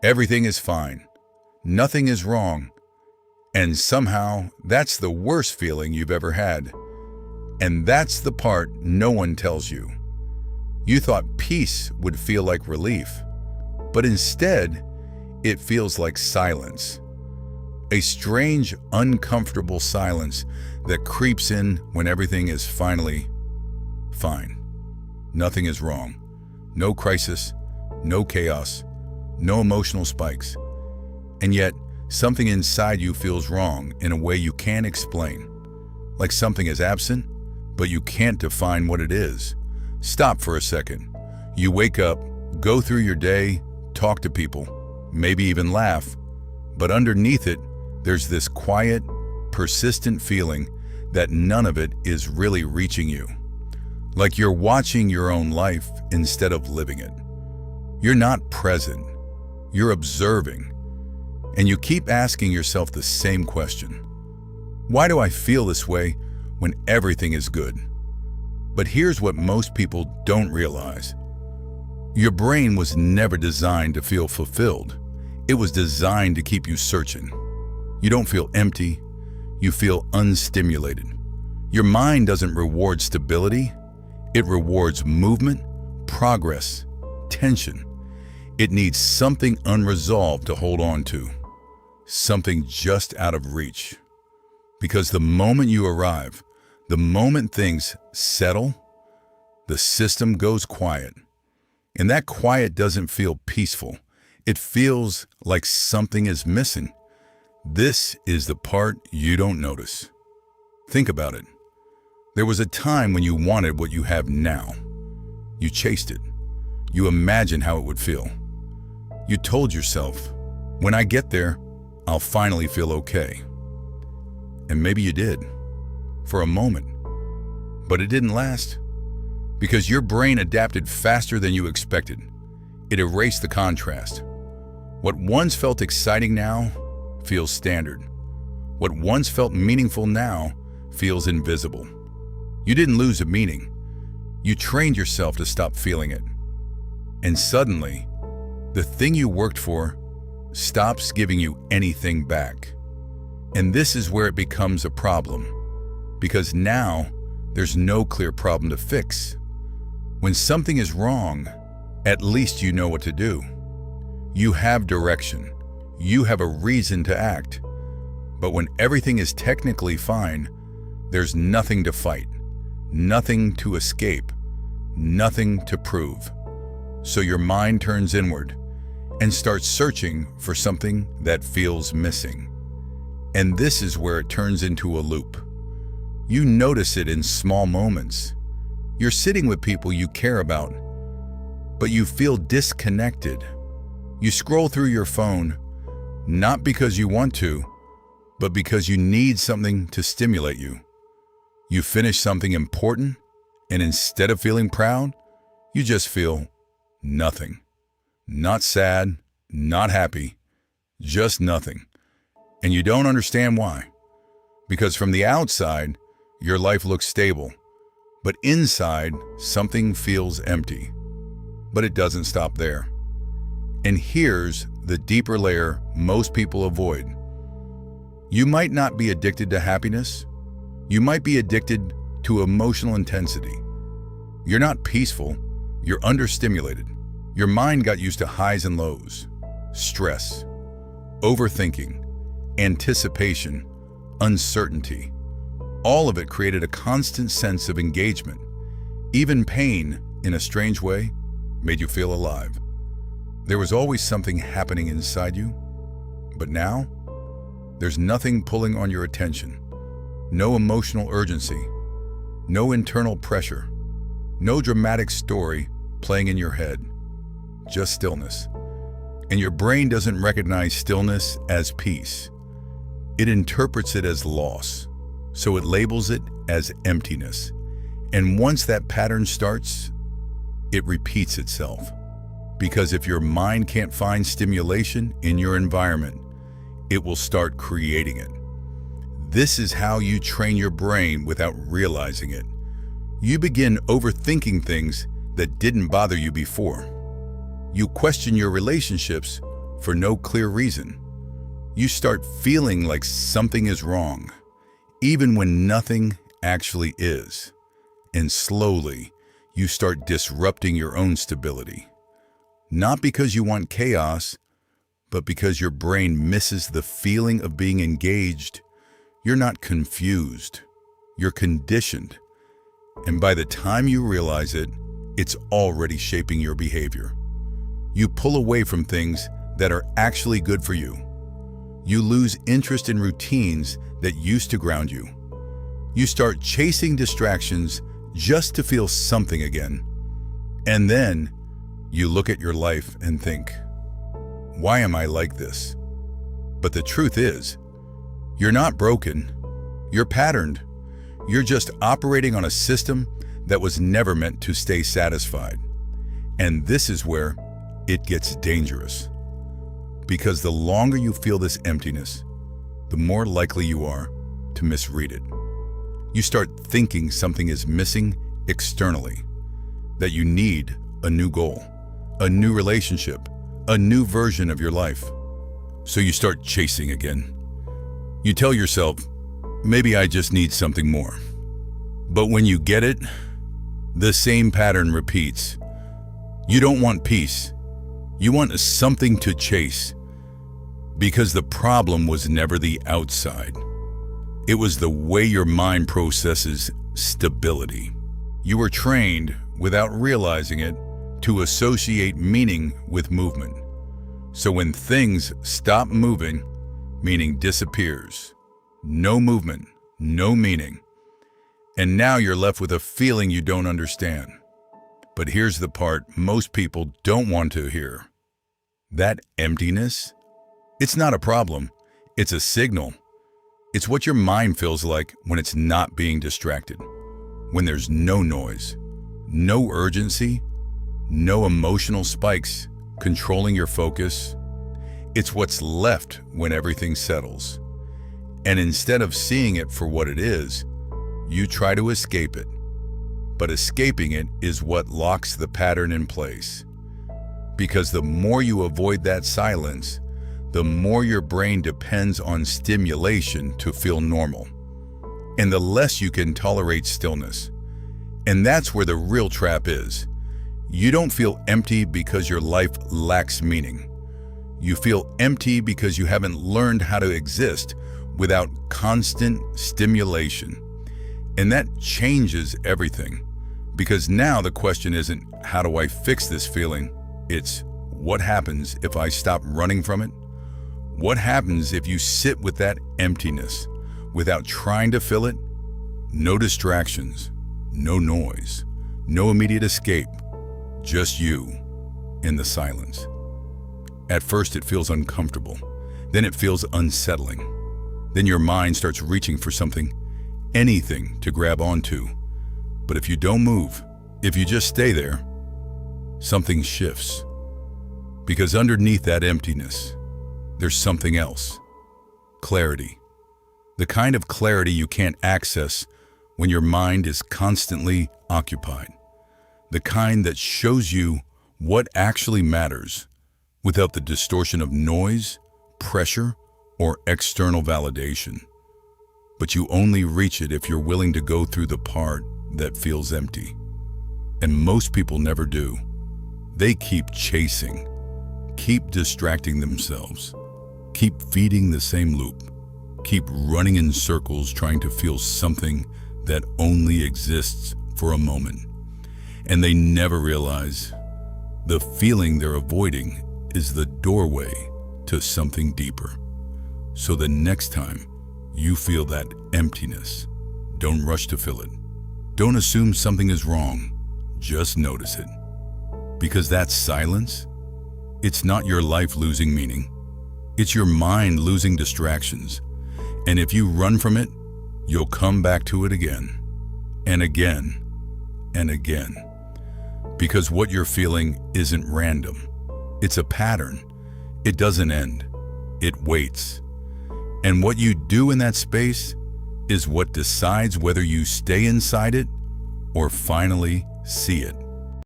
Everything is fine. Nothing is wrong. And somehow, that's the worst feeling you've ever had. And that's the part no one tells you. You thought peace would feel like relief, but instead, it feels like silence. A strange, uncomfortable silence that creeps in when everything is finally fine. Nothing is wrong. No crisis, no chaos, no emotional spikes. And yet, something inside you feels wrong in a way you can't explain. Like something is absent, but you can't define what it is. Stop for a second. You wake up, go through your day, talk to people, maybe even laugh, but underneath it, there's this quiet, persistent feeling that none of it is really reaching you. Like you're watching your own life instead of living it. You're not present, you're observing, and you keep asking yourself the same question. Why do I feel this way when everything is good? But here's what most people don't realize. Your brain was never designed to feel fulfilled. It was designed to keep you searching. You don't feel empty, you feel unstimulated. Your mind doesn't reward stability, it rewards movement, progress, tension. It needs something unresolved to hold on to, something just out of reach. Because the moment you arrive, the moment things settle, the system goes quiet. And that quiet doesn't feel peaceful. It feels like something is missing. This is the part you don't notice. Think about it. There was a time when you wanted what you have now. You chased it. You imagined how it would feel. You told yourself, when I get there, I'll finally feel okay. And maybe you did, for a moment. But it didn't last, because your brain adapted faster than you expected. It erased the contrast. What once felt exciting now feels standard. What once felt meaningful now feels invisible. You didn't lose a meaning. You trained yourself to stop feeling it. And suddenly, the thing you worked for stops giving you anything back. And this is where it becomes a problem, because now there's no clear problem to fix. When something is wrong, at least you know what to do. You have direction. You have a reason to act. But when everything is technically fine, there's nothing to fight, nothing to escape, nothing to prove. So your mind turns inward and starts searching for something that feels missing. And this is where it turns into a loop. You notice it in small moments. You're sitting with people you care about, but you feel disconnected. You scroll through your phone, not because you want to, but because you need something to stimulate you. You finish something important, and instead of feeling proud, you just feel nothing. Not sad, not happy, just nothing. And you don't understand why. Because from the outside, your life looks stable, but inside, something feels empty. But it doesn't stop there. And here's the deeper layer most people avoid. You might not be addicted to happiness. You might be addicted to emotional intensity. You're not peaceful, you're understimulated. Your mind got used to highs and lows, stress, overthinking, anticipation, uncertainty. All of it created a constant sense of engagement. Even pain, in a strange way, made you feel alive. There was always something happening inside you, but now, there's nothing pulling on your attention. No emotional urgency, no internal pressure, no dramatic story playing in your head, just stillness. And your brain doesn't recognize stillness as peace. It interprets it as loss, so it labels it as emptiness. And once that pattern starts, it repeats itself. Because if your mind can't find stimulation in your environment, it will start creating it. This is how you train your brain without realizing it. You begin overthinking things that didn't bother you before. You question your relationships for no clear reason. You start feeling like something is wrong, even when nothing actually is. And slowly, you start disrupting your own stability. Not because you want chaos, but because your brain misses the feeling of being engaged. You're not confused. You're conditioned. And by the time you realize it, it's already shaping your behavior. You pull away from things that are actually good for you. You lose interest in routines that used to ground you. You start chasing distractions just to feel something again. And then you look at your life and think, why am I like this? But the truth is, you're not broken. You're patterned. You're just operating on a system that was never meant to stay satisfied. And this is where it gets dangerous. Because the longer you feel this emptiness, the more likely you are to misread it. You start thinking something is missing externally, that you need a new goal, a new relationship, a new version of your life. So you start chasing again. You tell yourself, maybe I just need something more. But when you get it, the same pattern repeats. You don't want peace. You want something to chase. Because the problem was never the outside. It was the way your mind processes stability. You were trained, without realizing it, to associate meaning with movement. So when things stop moving, meaning disappears. No movement, no meaning. And now you're left with a feeling you don't understand. But here's the part most people don't want to hear. That emptiness, it's not a problem, it's a signal. It's what your mind feels like when it's not being distracted. When there's no noise, no urgency, no emotional spikes controlling your focus. It's what's left when everything settles. And instead of seeing it for what it is, you try to escape it. But escaping it is what locks the pattern in place. Because the more you avoid that silence, the more your brain depends on stimulation to feel normal. And the less you can tolerate stillness. And that's where the real trap is. You don't feel empty because your life lacks meaning. You feel empty because you haven't learned how to exist without constant stimulation. And that changes everything. Because now the question isn't, how do I fix this feeling? It's, what happens if I stop running from it? What happens if you sit with that emptiness without trying to fill it? No distractions, no noise, no immediate escape, just you in the silence. At first it feels uncomfortable, then it feels unsettling. Then your mind starts reaching for something, anything to grab onto. But if you don't move, if you just stay there, something shifts. Because underneath that emptiness, there's something else. Clarity. The kind of clarity you can't access when your mind is constantly occupied. The kind that shows you what actually matters without the distortion of noise, pressure, or external validation. But you only reach it if you're willing to go through the part that feels empty. And most people never do. They keep chasing, keep distracting themselves, keep feeding the same loop, keep running in circles trying to feel something that only exists for a moment. And they never realize the feeling they're avoiding is the doorway to something deeper. So the next time you feel that emptiness, don't rush to fill it. Don't assume something is wrong. Just notice it. Because that silence, it's not your life losing meaning. It's your mind losing distractions. And if you run from it, you'll come back to it again and again and again. Because what you're feeling isn't random. It's a pattern. It doesn't end. It waits. And what you do in that space is what decides whether you stay inside it or finally see it.